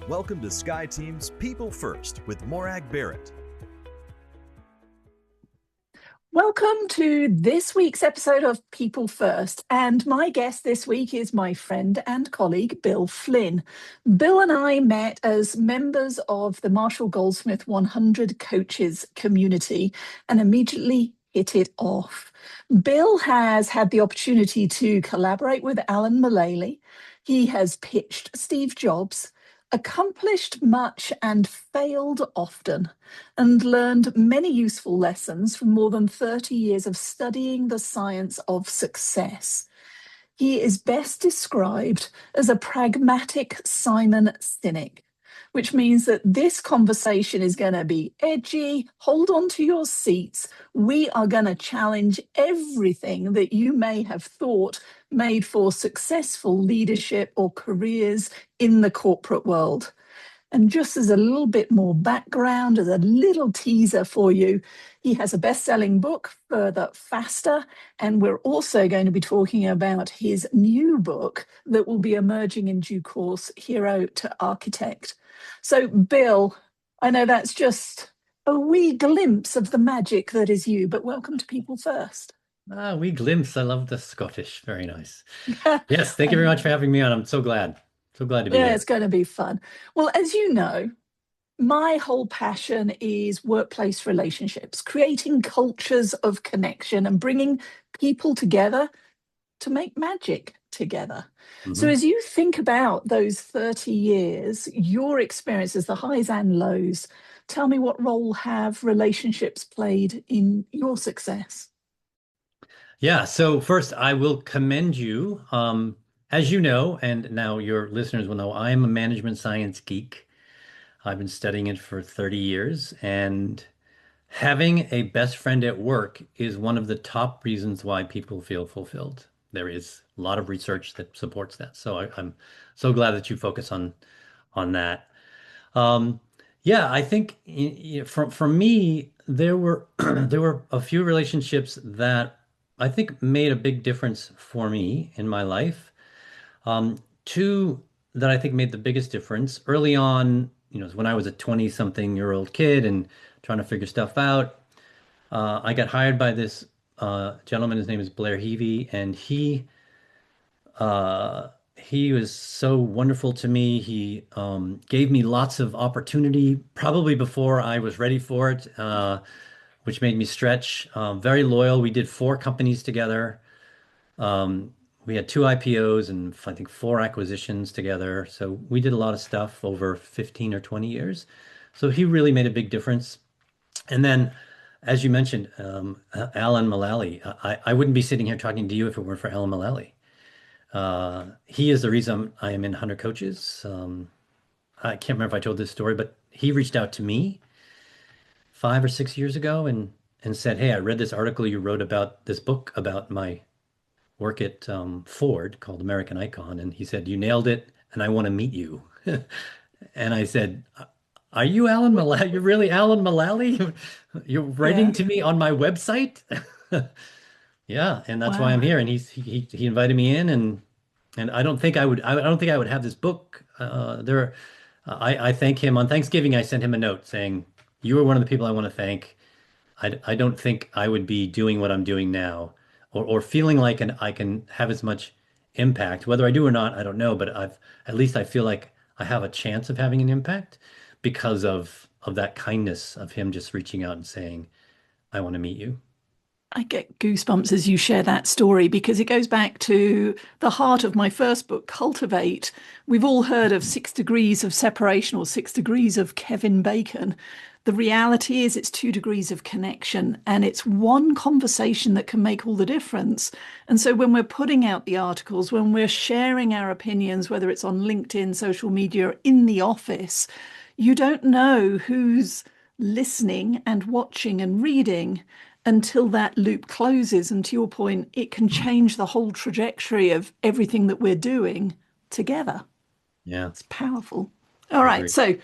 Welcome to Sky Team's People First with Morag Barrett. Welcome to this week's episode of People First, and my guest this week is my friend and colleague, Bill Flynn. Bill and I met as members of the Marshall Goldsmith 100 Coaches community and immediately hit it off. Bill has had the opportunity to collaborate with Alan Mulally. He has pitched Steve Jobs, accomplished much and failed often, and learned many useful lessons from more than 30 years of studying the science of success. He is best described as a pragmatic Simon Sinek, which means that this conversation is going to be edgy. Hold on to your seats. We are going to challenge everything that you may have thought made for successful leadership or careers in the corporate world. And just as a little bit more background, as a little teaser for you, he has a best-selling book, Further, Faster, and we're also going to be talking about his new book that will be emerging in due course, Hero to Architect. So, Bill, I know that's just a wee glimpse of the magic that is you, but welcome to People First. Wee glimpse. I love the Scottish. Very nice. Yes, thank you very much for having me on. I'm so glad. So glad to be here. It's going to be fun. Well, as you know, my whole passion is workplace relationships, creating cultures of connection and bringing people together to make magic together. Mm-hmm. So as you think about those 30 years, your experiences, the highs and lows, tell me, what role have relationships played in your success? Yeah, so first I will commend you. As you know, and now your listeners will know, I am a management science geek. I've been studying it for 30 years, and having a best friend at work is one of the top reasons why people feel fulfilled. There is a lot of research that supports that. So I'm so glad that you focus on that. Yeah, I think for me, there were a few relationships that I think made a big difference for me in my life. Two that I think made the biggest difference early on, when I was a 20-something-year-old kid and trying to figure stuff out. I got hired by this gentleman. His name is Blair Heavey, and he was so wonderful to me. He gave me lots of opportunity, probably before I was ready for it, which made me stretch. Very loyal. We did 4 companies together. We had 2 IPOs and I think 4 acquisitions together. So we did a lot of stuff over 15 or 20 years. So he really made a big difference. And then, as you mentioned, Alan Mulally, I wouldn't be sitting here talking to you if it weren't for Alan Mulally. He is the reason I am in 100 Coaches. I can't remember if I told this story, but he reached out to me 5 or 6 years ago and said, "Hey, I read this article you wrote about this book about my work at Ford called American Icon." And he said, "You nailed it, and I want to meet you." And I said, "Are you Alan Mulally? You're really Alan Mulally? You're writing to me on my website?" Yeah, and that's why I'm here. And he invited me in, and I don't think I would have this book. I thank him on Thanksgiving. I sent him a note saying, "You are one of the people I want to thank. I don't think I would be doing what I'm doing now, or feeling like I can have as much impact. Whether I do or not, I don't know. But at least I feel like I have a chance of having an impact because of that kindness of him just reaching out and saying, 'I want to meet you.'" I get goosebumps as you share that story, because it goes back to the heart of my first book, Cultivate. We've all heard of 6 degrees of separation or 6 degrees of Kevin Bacon. The reality is it's 2 degrees of connection, and it's one conversation that can make all the difference. And so when we're putting out the articles, when we're sharing our opinions, whether it's on LinkedIn, social media, or in the office, you don't know who's listening and watching and reading until that loop closes. And to your point, it can change the whole trajectory of everything that we're doing together. Yeah. It's powerful. All right. So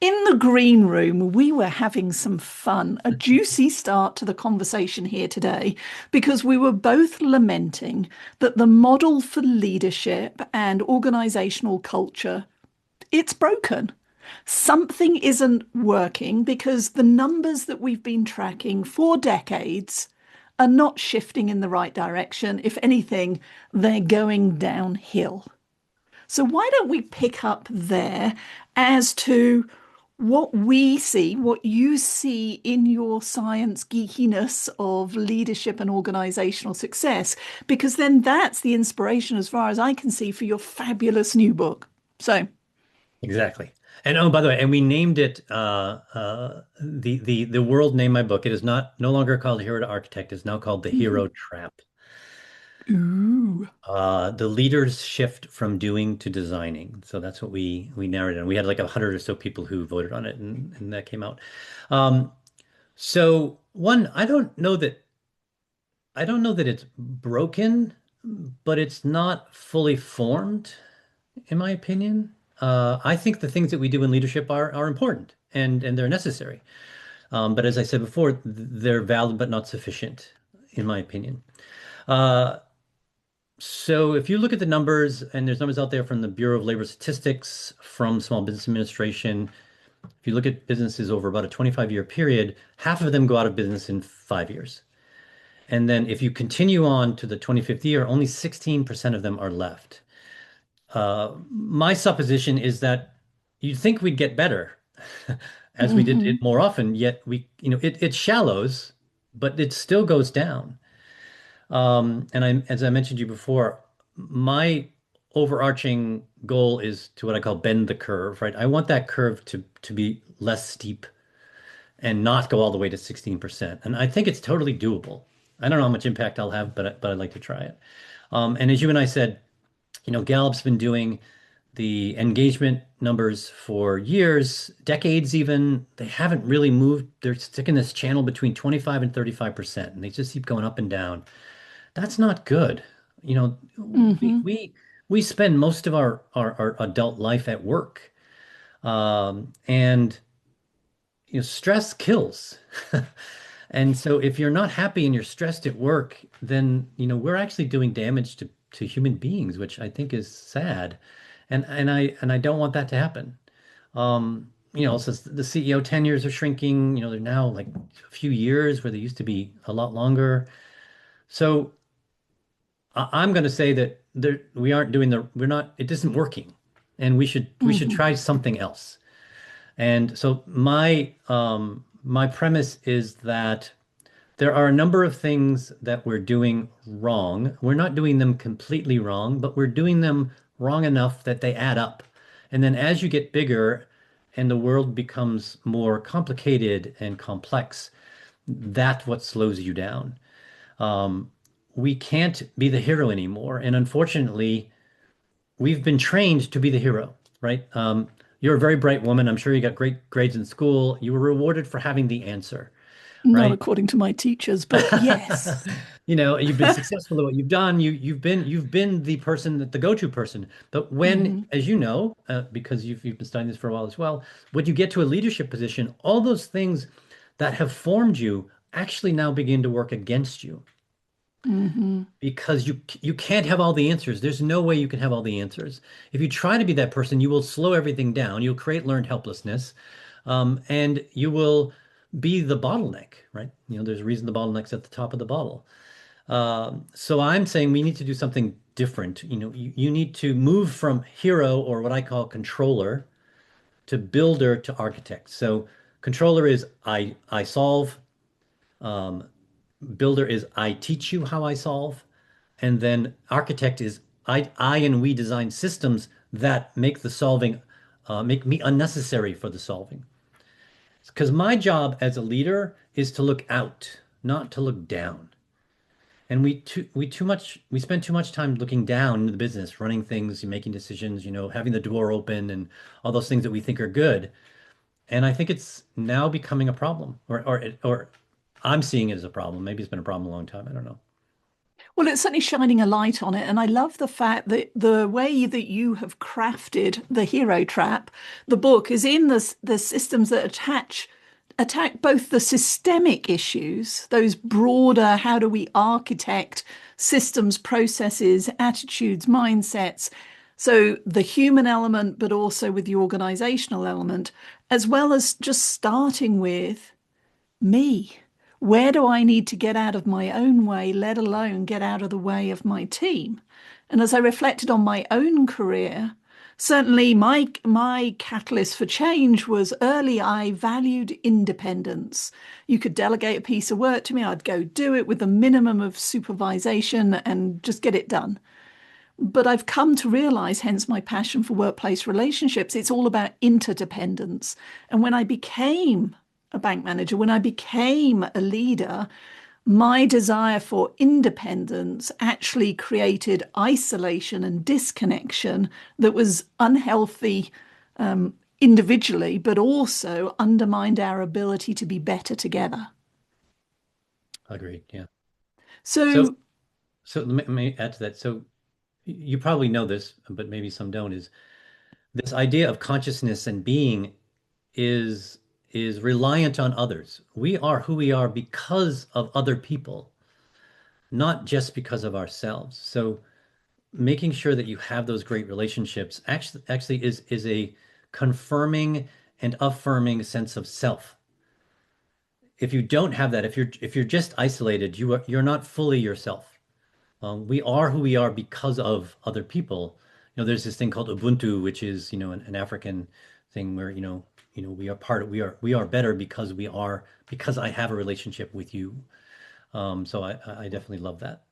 in the green room, we were having some fun, a juicy start to the conversation here today, because we were both lamenting that the model for leadership and organizational culture it's broken. Something isn't working because the numbers that we've been tracking for decades are not shifting in the right direction. If anything, they're going downhill. So why don't we pick up there as to what we see, what you see in your science geekiness of leadership and organizational success, because then that's the inspiration, as far as I can see, for your fabulous new book. So, Exactly. And oh, by the way, and we named it the world named my book. It is not no longer called Hero to Architect. It's now called The Hero Trap. ooh, The leaders shift from doing to designing. So that's what we narrated. And we had like 100 or so people who voted on it, and that came out. Um, so one, I don't know that it's broken, but it's not fully formed, in my opinion. I think the things that we do in leadership are important and they're necessary. But as I said before, they're valid but not sufficient, in my opinion. Uh, so if you look at the numbers, and there's numbers out there from the Bureau of Labor Statistics, from Small Business Administration, if you look at businesses over about a 25-year period, half of them go out of business in 5 years. And then if you continue on to the 25th year, only 16% of them are left. My supposition is that you'd think we'd get better as we did mm-hmm, it more often, yet it shallows, but it still goes down. As I mentioned to you before, my overarching goal is to what I call bend the curve, right? I want that curve to be less steep and not go all the way to 16%. And I think it's totally doable. I don't know how much impact I'll have, but I'd like to try it. And as you and I said, Gallup's been doing the engagement numbers for years, decades even. They haven't really moved. They're sticking this channel between 25 and 35%, and they just keep going up and down. That's not good. You know, we mm-hmm, we we spend most of our adult life at work. And stress kills. And so if you're not happy and you're stressed at work, then we're actually doing damage to human beings, which I think is sad. And I don't want that to happen. Since the CEO tenures are shrinking, they're now like a few years where they used to be a lot longer. So I'm going to say that we aren't doing we're not, it isn't working, and we should mm-hmm, try something else. And so my premise is that there are a number of things that we're doing wrong. We're not doing them completely wrong, but we're doing them wrong enough that they add up. And then as you get bigger and the world becomes more complicated and complex, that's what slows you down. Um, we can't be the hero anymore. And unfortunately, we've been trained to be the hero, right? You're a very bright woman. I'm sure you got great grades in school. You were rewarded for having the answer, not right? according to my teachers, but yes. You've been successful at what you've done. You've been the person, the go-to person. But when, Mm-hmm, as you know, because you've been studying this for a while as well, when you get to a leadership position, all those things that have formed you actually now begin to work against you, mm-hmm, because you can't have all the answers. There's no way you can have all the answers. If you try to be that person, you will slow everything down. You'll create learned helplessness, and you will be the bottleneck, right? There's a reason the bottleneck's at the top of the bottle. So I'm saying we need to do something different. You need to move from hero, or what I call controller, to builder to architect. So controller is I solve. Um, Builder is I teach you how I solve. And then architect is I and we design systems that make the solving, make me unnecessary for the solving. Because my job as a leader is to look out, not to look down. And we spend too much time looking down into the business, running things, making decisions, having the door open and all those things that we think are good. And I think it's now becoming a problem, or I'm seeing it as a problem. Maybe it's been a problem a long time. I don't know. Well, it's certainly shining a light on it. And I love the fact that the way that you have crafted the hero trap, the book, is in the systems that attack both the systemic issues, those broader, how do we architect systems, processes, attitudes, mindsets, So the human element, but also with the organizational element, as well as just starting with me. Where do I need to get out of my own way, let alone get out of the way of my team? And as I reflected on my own career, certainly my catalyst for change was early. I valued independence. You could delegate a piece of work to me, I'd go do it with the minimum of supervision and just get it done. But I've come to realize, hence my passion for workplace relationships, it's all about interdependence. And when I became a bank manager, when I became a leader, my desire for independence actually created isolation and disconnection that was unhealthy individually, but also undermined our ability to be better together. Agreed. Yeah. So, So, let me add to that. So you probably know this, but maybe some don't, is this idea of consciousness and being is is reliant on others. We are who we are because of other people, not just because of ourselves. So making sure that you have those great relationships actually is a confirming and affirming sense of self. If you don't have that, if you're just isolated, you're not fully yourself. We are who we are because of other people. There's this thing called Ubuntu, which is, an African thing where, we are better because I have a relationship with you. So I definitely love that.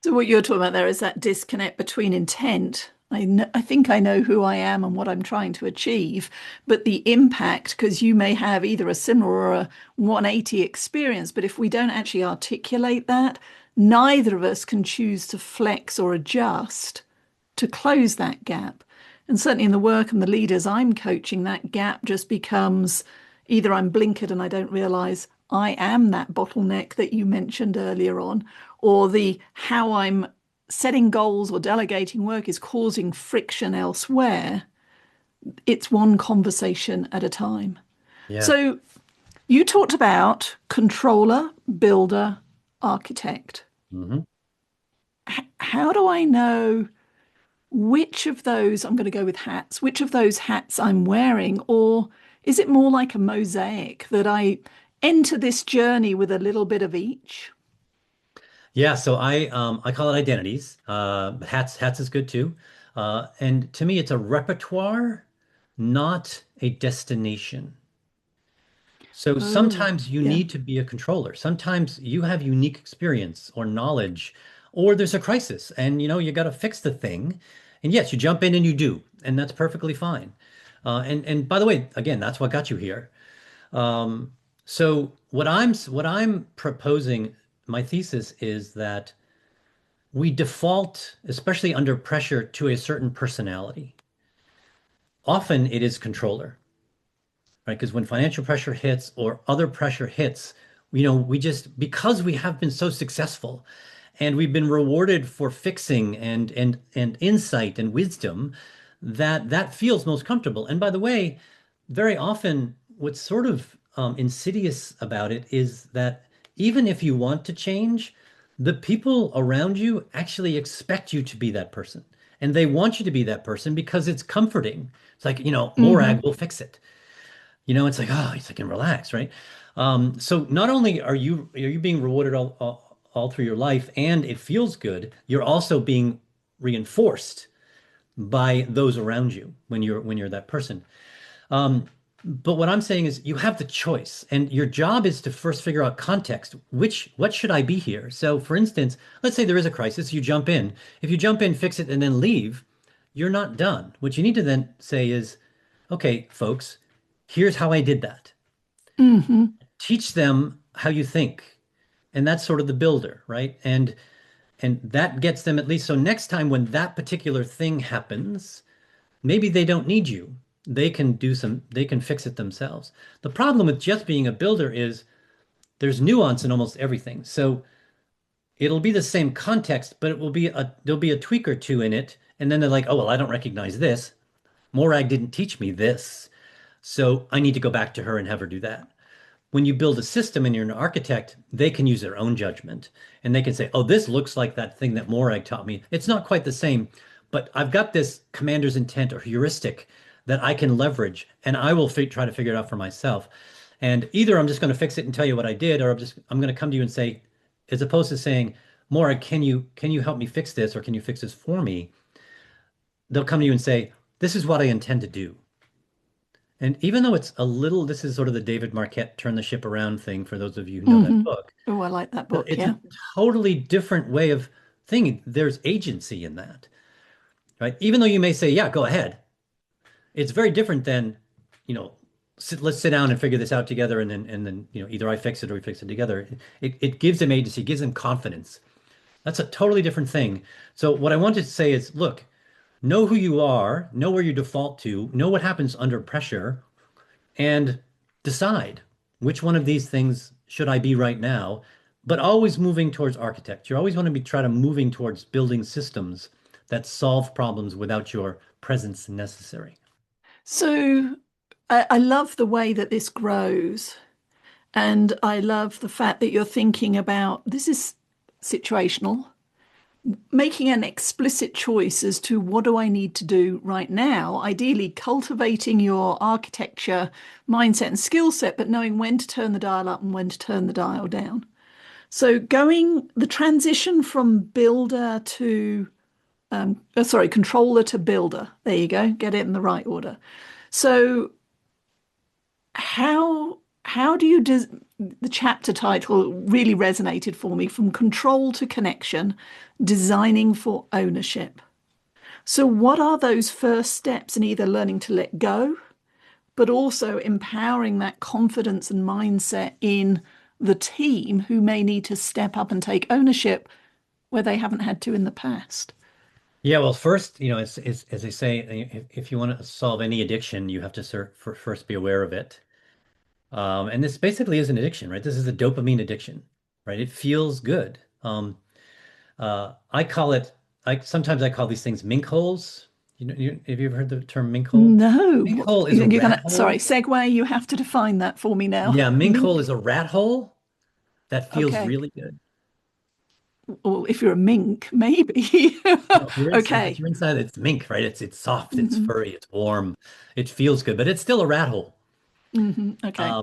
so what you're talking about there is that disconnect between intent. I think I know who I am and what I'm trying to achieve, but the impact, because you may have either a similar or a 180 experience, but if we don't actually articulate that, neither of us can choose to flex or adjust to close that gap. And certainly in the work and the leaders I'm coaching, that gap just becomes either I'm blinkered and I don't realize I am that bottleneck that you mentioned earlier on, or the how I'm setting goals or delegating work is causing friction elsewhere. It's one conversation at a time. Yeah. So you talked about controller, builder, architect. Hmm. How do I know which of those, I'm going to go with hats, which of those hats I'm wearing? Or is it more like a mosaic that I enter this journey with a little bit of each? Yeah, so I call it identities. But hats is good too. And to me, it's a repertoire, not a destination. So Oh, sometimes you yeah. need to be a controller. Sometimes you have unique experience or knowledge, or there's a crisis and you got to fix the thing. And yes, you jump in and you do, and that's perfectly fine. And by the way, again, that's what got you here. So what I'm proposing, my thesis is that we default, especially under pressure, to a certain personality. Often it is controller, right? Because when financial pressure hits or other pressure hits, we just because we have been so successful and we've been rewarded for fixing and insight and wisdom that feels most comfortable. And by the way, very often what's sort of insidious about it is that even if you want to change, the people around you actually expect you to be that person. And they want you to be that person because it's comforting. It's like, Hmm. Morag will fix it. It's like, oh, it's like, and relax, right? So not only are you being rewarded all through your life and it feels good, you're also being reinforced by those around you when you're that person. Um, but what I'm saying is you have the choice, and your job is to first figure out context. What should I be here? So, for instance, let's say there is a crisis, you jump in. If you jump in, fix it, and then leave, you're not done. What you need to then say is, okay, folks, here's how I did that. Hmm. Teach them how you think. And that's sort of the builder, right? And that gets them at least so next time when that particular thing happens, maybe they don't need you. They can fix it themselves. The problem with just being a builder is there's nuance in almost everything. So it'll be the same context, but there'll be a tweak or two in it. And then they're like, oh, well, I don't recognize this. Morag didn't teach me this. So I need to go back to her and have her do that. When you build a system and you're an architect, they can use their own judgment and they can say, oh, this looks like that thing that Morag taught me. It's not quite the same, but I've got this commander's intent or heuristic that I can leverage, and I will try to figure it out for myself. And either I'm just going to fix it and tell you what I did, or I'm going to come to you and say, as opposed to saying, Maura, can you help me fix this, or can you fix this for me? They'll come to you and say, this is what I intend to do. And even though it's a little, this is sort of the David Marquette turn the ship around thing for those of you who know that book. Oh, I like that book. It's Yeah. a totally different way of thinking. There's agency in that, right? Even though you may say, yeah, go ahead. It's very different than, let's sit down and figure this out together. And then, either I fix it or we fix it together. It gives them agency, gives them confidence. That's a totally different thing. So what I wanted to say is, look, know who you are, know where you default to, know what happens under pressure, and decide which one of these things should I be right now, but always moving towards architect. You always want to be try to moving towards building systems that solve problems without your presence necessary. So I love the way that this grows. And I love the fact that you're thinking about this is situational, making an explicit choice as to what do I need to do right now, ideally cultivating your architecture mindset and skill set, but knowing when to turn the dial up and when to turn the dial down. So going the transition from builder to controller to builder. There you go. Get it in the right order. So how do you the chapter title really resonated for me, from control to connection, designing for ownership. So what are those first steps in either learning to let go, but also empowering that confidence and mindset in the team who may need to step up and take ownership where they haven't had to in the past? Yeah, well, first, as they say, if you want to solve any addiction, you have to first be aware of it. And this basically is an addiction, right? This is a dopamine addiction, right? It feels good. I call it, sometimes I call these things mink holes. Have you ever heard the term mink hole? No. Mink hole is a rat hole. Sorry, segue, you have to define that for me now. Yeah, mink hole is a rat hole that feels Okay. really good. Well, if you're a mink, maybe. No, if you're Okay. if you're inside, it's mink, right? It's soft, it's furry, it's warm, it feels good, but it's still a rat hole. Okay.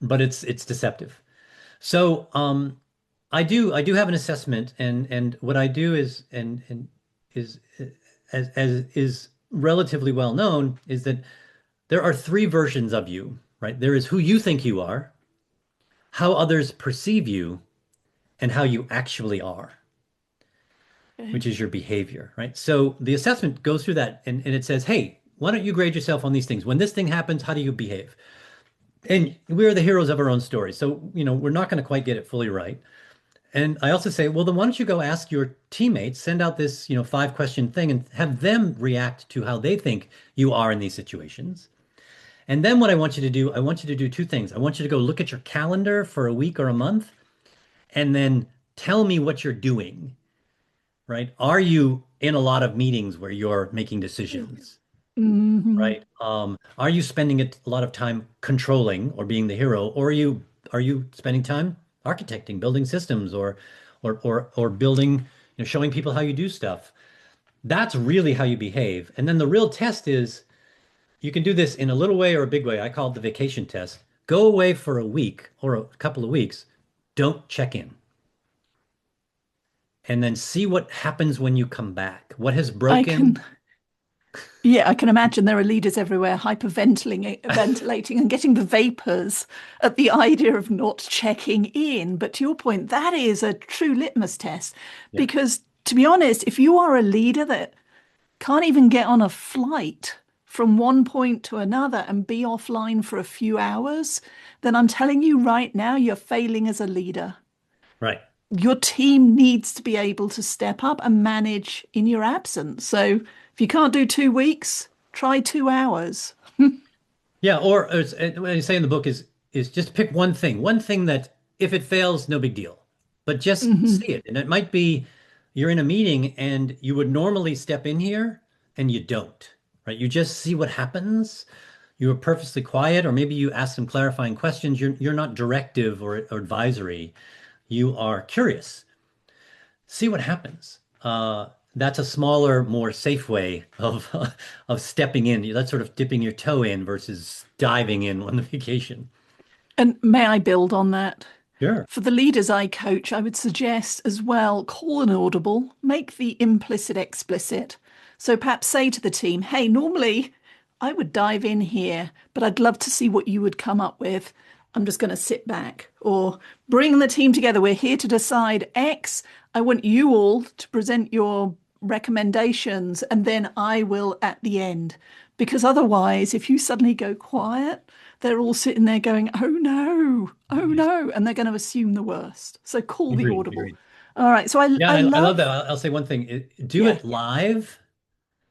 But it's deceptive. So I do have an assessment, and what I do is and is as is relatively well known is that there are three versions of you, right? There is who you think you are, how others perceive you, and how you actually are, which is your behavior, right? So the assessment goes through that and it says, hey, why don't you grade yourself on these things? When this thing happens, how do you behave? And we're the heroes of our own stories. So, we're not going to quite get it fully right. And I also say, well, then why don't you go ask your teammates, send out this, 5-question thing and have them react to how they think you are in these situations. And then what I want you to do, I want you to do two things. I want you to go look at your calendar for a week or a month and then tell me what you're doing, right? Are you in a lot of meetings where you're making decisions? Right? Are you spending a lot of time controlling or being the hero, or are you spending time architecting, building systems, or building, showing people how you do stuff? That's really how you behave. And then the real test is you can do this in a little way or a big way. I call it the vacation test. Go away for a week or a couple of weeks. Don't check in. And then see what happens when you come back. What has broken? I can imagine there are leaders everywhere ventilating and getting the vapors at the idea of not checking in. But to your point, that is a true litmus test. Yeah. Because to be honest, if you are a leader that can't even get on a flight from one point to another and be offline for a few hours, then I'm telling you right now, you're failing as a leader. Right. Your team needs to be able to step up and manage in your absence. So if you can't do 2 weeks, try 2 hours. Yeah, or what I say in the book is just pick one thing that if it fails, no big deal, but just see it. And it might be you're in a meeting and you would normally step in here and you don't, right? You just see what happens. You are purposely quiet, or maybe you ask some clarifying questions. You're not directive or advisory. You are curious. See what happens. that's a smaller, more safe way of of stepping in. That's sort of dipping your toe in versus diving in on the vacation. And may I build on that? Sure. For the leaders I coach, I would suggest as well call an audible, make the implicit explicit. So perhaps say to the team, hey, normally I would dive in here, but I'd love to see what you would come up with. I'm just going to sit back. Or bring the team together. We're here to decide X. I want you all to present your recommendations, and then I will at the end. Because otherwise, if you suddenly go quiet, they're all sitting there going, oh no, and they're going to assume the worst. So call the Agreed. audible. Agreed. All right. So Yeah, I I love that. love, I'll say one thing. Do yeah, it live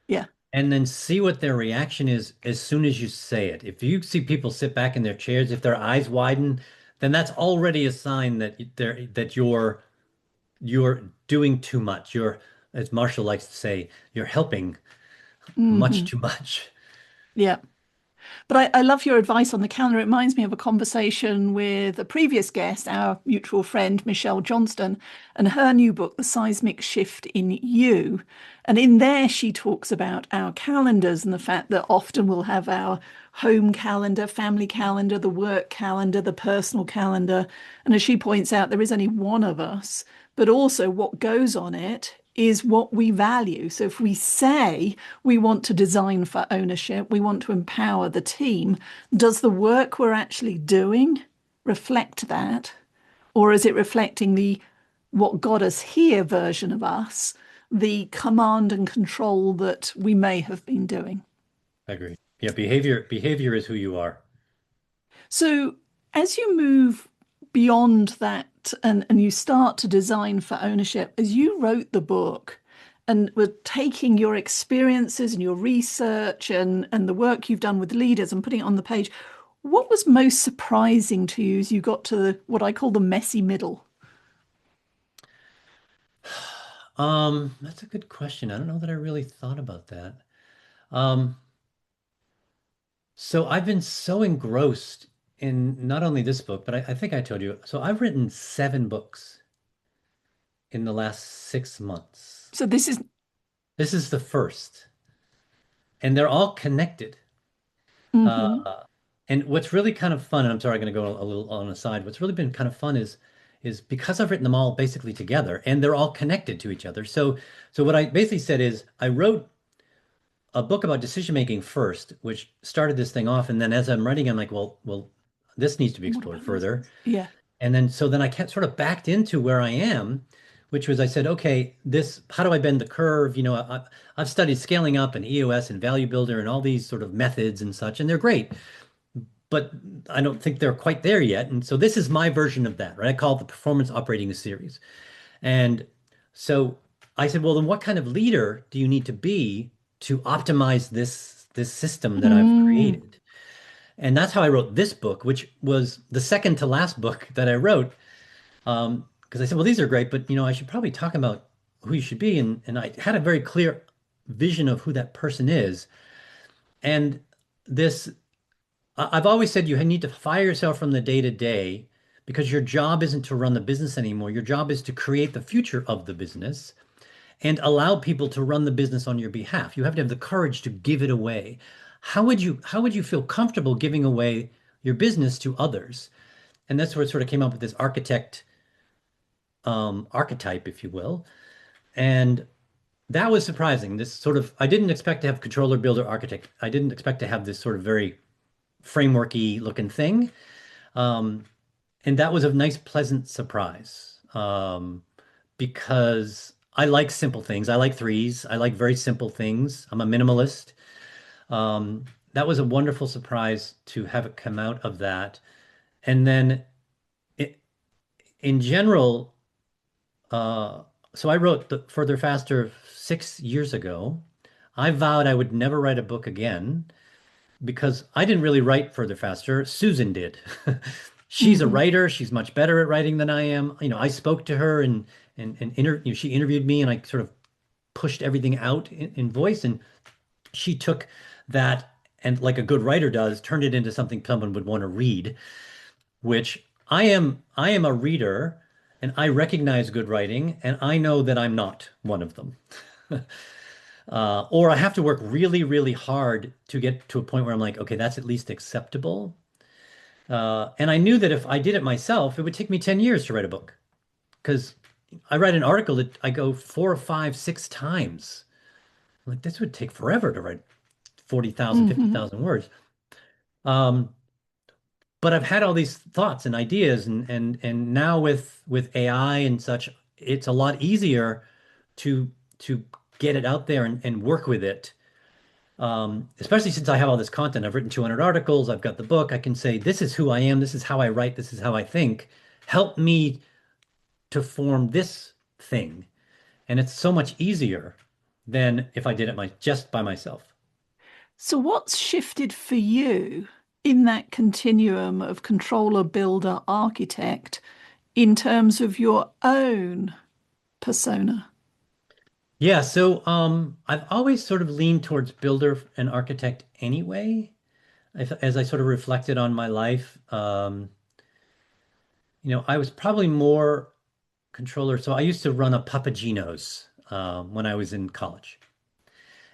yeah. and then see what their reaction is as soon as you say it. If you see people sit back in their chairs, if their eyes widen, then that's already a sign that you're doing too much. You're, as Marshall likes to say, you're helping much Hmm. too much. Yeah. But I love your advice on the calendar. It reminds me of a conversation with a previous guest, our mutual friend, Michelle Johnston, and her new book, The Seismic Shift in You. And in there, she talks about our calendars and the fact that often we'll have our home calendar, family calendar, the work calendar, the personal calendar. And as she points out, there is only one of us, but also what goes on it is what we value. So if we say we want to design for ownership, we want to empower the team, does the work we're actually doing reflect that? Or is it reflecting the what got us here version of us, the command and control that we may have been doing? I agree. Yeah, behavior is who you are. So as you move beyond that and you start to design for ownership, as you wrote the book and were taking your experiences and your research and the work you've done with leaders and putting it on the page, what was most surprising to you as you got to what I call the messy middle? That's a good question. I don't know that I really thought about that. Um, so I've been so engrossed in not only this book, but I think I told you. So I've written 7 books in the last 6 months. So this is, This is the first, and they're all connected. mhm. Uh, and what's really kind of fun, and I'm sorry, I'm going to go a little on a side. What's really been kind of fun is because I've written them all basically together, and they're all connected to each other. So what I basically said is I wrote a book about decision making first, which started this thing off, and then as I'm writing, I'm like, well, this needs to be What explored about this? further. Yeah. And then so then I kept sort of backed into where I am, which was I said, okay, this how do I bend the curve? I've studied scaling up and EOS and value builder and all these sort of methods and such, and they're great, but I don't think they're quite there yet. And so this is my version of that, right? I call it the performance operating series. And so I said, well, then what kind of leader do you need to be to optimize this system that I've Mm. created? And that's how I wrote this book, which was the second to last book that I wrote. Because I said, well, these are great, but I should probably talk about who you should be. And I had a very clear vision of who that person is. And this, I've always said you need to fire yourself from the day to day because your job isn't to run the business anymore. Your job is to create the future of the business and allow people to run the business on your behalf. You have to have the courage to give it away. How would you feel comfortable giving away your business to others? And that's where it sort of came up with this architect archetype, if you will. And that was surprising. This sort of I didn't expect to have controller, builder, architect. I didn't expect to have this sort of very frameworky looking thing. Um, and that was a nice, pleasant surprise. Because I like simple things. I like threes. I like very simple things. I'm a minimalist. That was a wonderful surprise to have it come out of that. And then it, in general, so I wrote the Further Faster 6 years ago. I vowed I would never write a book again because I didn't really write Further Faster. Susan did. She's a Hmm. writer. She's much better at writing than I am. I spoke to her and she interviewed me and I sort of pushed everything out in voice and she took that and like a good writer does, turned it into something someone would want to read, which I am a reader and I recognize good writing and I know that I'm not one of them. Or I have to work really, really hard to get to a point where I'm like, okay, that's at least acceptable. And I knew that if I did it myself, it would take me 10 years to write a book because I write an article that I go 4 or 5, 6 times. I'm like, this would take forever to write 40,000, fifty Hmm. thousand words. Um, but I've had all these thoughts and ideas and now with AI and such, it's a lot easier to to get it out there and work with it. Especially since I have all this content. I've written 200 articles, I've got the book. I can say, this is who I am, this is how I write, this is how I think. Help me to form this thing. And it's so much easier than if I did it just by myself. So, what's shifted for you in that continuum of controller, builder, architect in terms of your own persona? Yeah, so I've always sort of leaned towards builder and architect anyway. As I sort of reflected on my life, I was probably more controller. So I used to run a Papagino's when I was in college.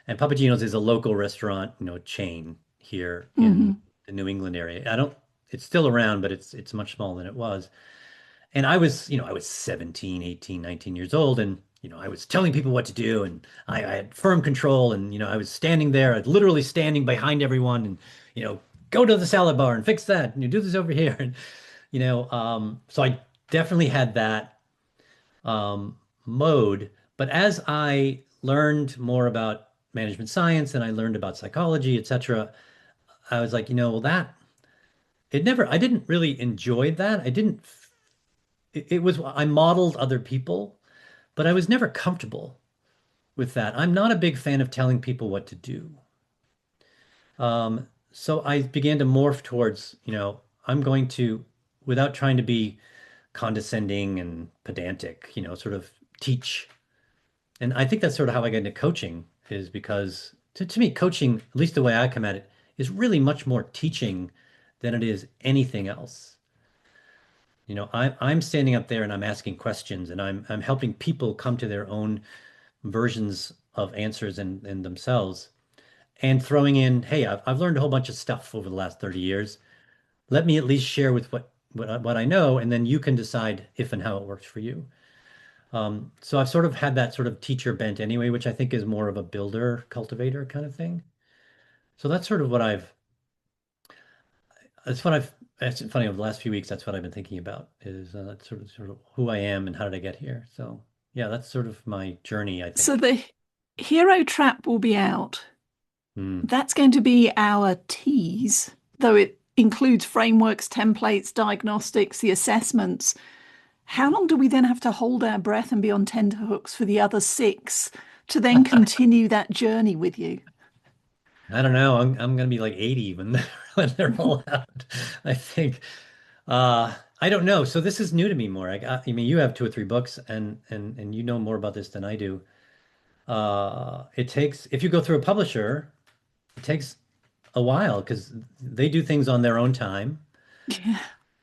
And Papagino's is a local restaurant, chain here in Hmm. the New England area. It's still around, but it's much smaller than it was. And I was 17, 18, 19 years old, and I was telling people what to do, and I had firm control, and I was standing there, I was literally standing behind everyone, and you know, go to the salad bar and fix that, and you do this over here, and so I definitely had that mode. But as I learned more about management science and I learned about psychology, etc., I was like, well, I didn't really enjoy that. I didn't it was I modeled other people, but I was never comfortable with that. I'm not a big fan of telling people what to do. So I began to morph towards, I'm going to, without trying to be condescending and pedantic, sort of teach. And I think that's sort of how I got into coaching, is because to me, coaching, at least the way I come at it, is really much more teaching than it is anything else. I'm standing up there and I'm asking questions and I'm helping people come to their own versions of answers and themselves and throwing in, hey, I've learned a whole bunch of stuff over the last 30 years. Let me at least share with what I know, and then you can decide if and how it works for you. So I've sort of had that sort of teacher bent anyway, which I think is more of a builder, cultivator kind of thing. So that's sort of it's funny over the last few weeks, that's what I've been thinking about is sort of who I am and how did I get here. So yeah, that's sort of my journey, I So think. the hero trap will be out. Hmm. That's going to be our tease, though it includes frameworks, templates, diagnostics, the assessments. How long do we then have to hold our breath and be on tenterhooks for the other six to then continue that journey with you? I don't know. I'm gonna be like 80 when when they're all out. I think. I don't know. So this is new to me more. I mean, you have 2 or 3 books, and you know more about this than I do. It takes if you go through a publisher, it takes a while because they do things on their own time. Yeah.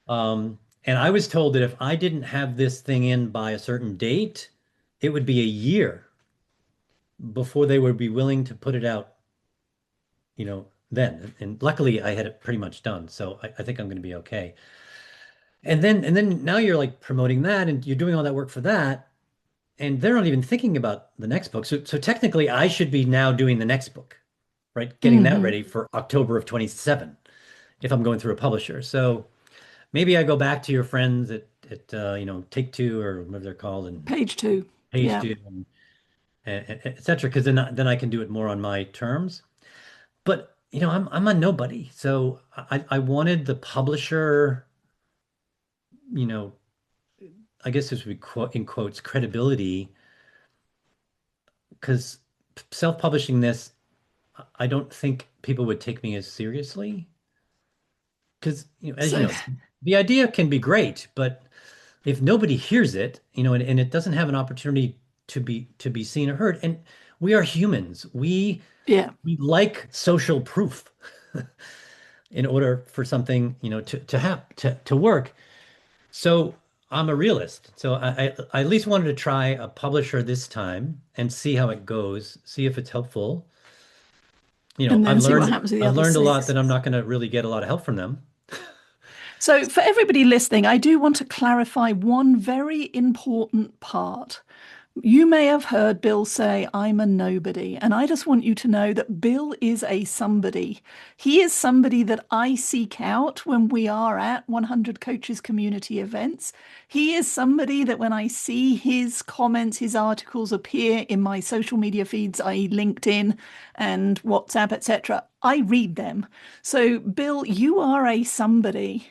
And I was told that if I didn't have this thing in by a certain date, it would be a year before they would be willing to put it out, then. And luckily I had it pretty much done. So I think I'm going to be okay. And then now you're like promoting that and you're doing all that work for that. And they're not even thinking about the next book. So technically I should be now doing the next book, right? Getting that Hmm. ready for October of 27 if I'm going through a publisher. So maybe I go back to your friends at Take Two or whatever they're called and Page two. Page Yeah. Two and et cetera, because then I can do it more on my terms. But I'm a nobody, so I wanted the publisher, you know, I guess this would be in quotes credibility, because self-publishing this, I don't think people would take me as seriously. Because as you So, know, the idea can be great, but if nobody hears it, and it doesn't have an opportunity to be seen or heard, and we are humans, we yeah. we like social proof in order for something, to work. So I'm a realist, so I at least wanted to try a publisher this time and see how it goes, see if it's helpful. And then see what happens with the I've other learned a lot six. that I'm not going to really get a lot of help from them. So, for everybody listening, I do want to clarify one very important part. You may have heard Bill say, I'm a nobody. And I just want you to know that Bill is a somebody. He is somebody that I seek out when we are at 100 Coaches community events. He is somebody that when I see his comments, his articles appear in my social media feeds, i.e., LinkedIn and WhatsApp, etc., I read them. So, Bill, you are a somebody.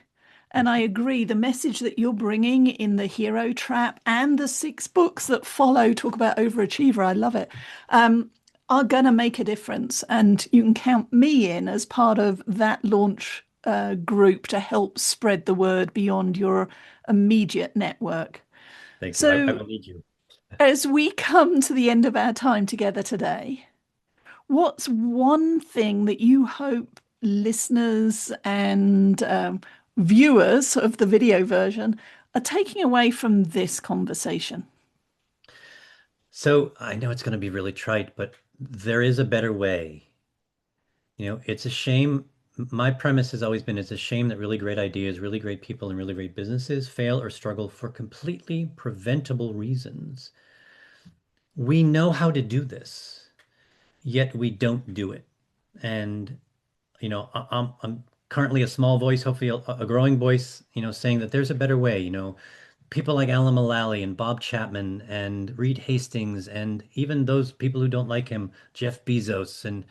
And I agree, the message that you're bringing in the Hero Trap and the 6 books that follow, talk about overachiever, I love it, are going to make a difference. And you can count me in as part of that launch group to help spread the word beyond your immediate network. Thank you. I So will need you. as we come to the end of our time together today, what's one thing that you hope listeners and viewers of the video version are taking away from this conversation? So I know it's going to be really trite, but there is a better way. It's a shame. My premise has always been it's a shame that really great ideas, really great people, and really great businesses fail or struggle for completely preventable reasons. We know how to do this, yet we don't do it. And, I'm currently a small voice, hopefully a growing voice, saying that there's a better way. People like Alan Mulally and Bob Chapman and Reed Hastings and even those people who don't like him, Jeff Bezos, and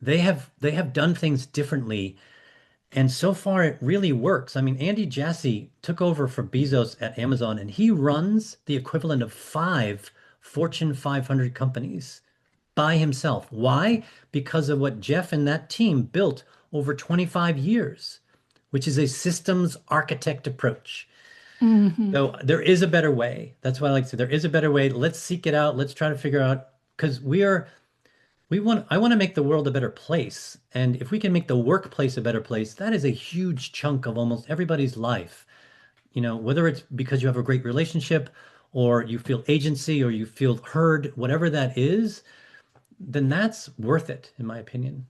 they have done things differently. And so far it really works. I mean, Andy Jassy took over for Bezos at Amazon and he runs the equivalent of 5 Fortune 500 companies by himself. Why? Because of what Jeff and that team built over 25 years, which is a systems architect approach. Mm-hmm. So there is a better way. That's why I like to say there is a better way. Let's seek it out. Let's try to figure out because I want to make the world a better place. And if we can make the workplace a better place, that is a huge chunk of almost everybody's life. Whether it's because you have a great relationship or you feel agency or you feel heard, whatever that is, then that's worth it, in my opinion.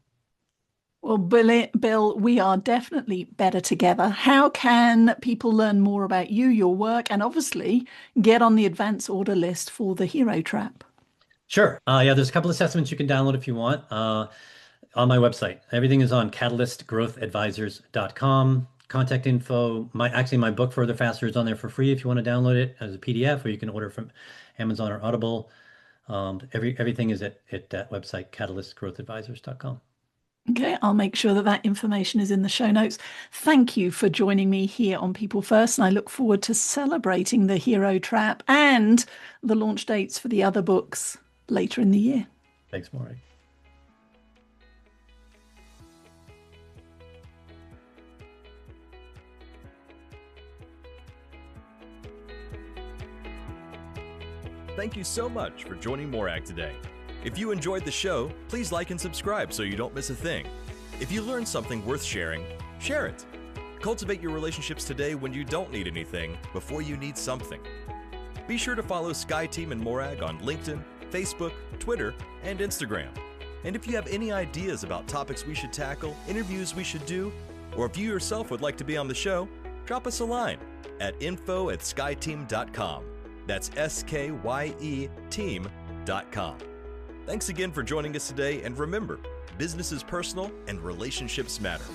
Well, Bill, we are definitely better together. How can people learn more about you, your work, and obviously get on the advance order list for the Hero Trap? Sure. Yeah, there's a couple assessments you can download if you want on my website. Everything is on catalystgrowthadvisors.com. Contact info. My book Further Faster is on there for free if you want to download it as a PDF, or you can order from Amazon or Audible. Everything is at that website, catalystgrowthadvisors.com. Okay, I'll make sure that that information is in the show notes. Thank you for joining me here on People First, and I look forward to celebrating the Hero Trap and the launch dates for the other books later in the year. Thanks, Morag. Thank you so much for joining Morag today. If you enjoyed the show, please like and subscribe so you don't miss a thing. If you learned something worth sharing, share it. Cultivate your relationships today when you don't need anything before you need something. Be sure to follow Sky Team and Morag on LinkedIn, Facebook, Twitter, and Instagram. And if you have any ideas about topics we should tackle, interviews we should do, or if you yourself would like to be on the show, drop us a line at info@skyteam.com. That's SKYE team.com. Thanks again for joining us today, and remember, business is personal and relationships matter.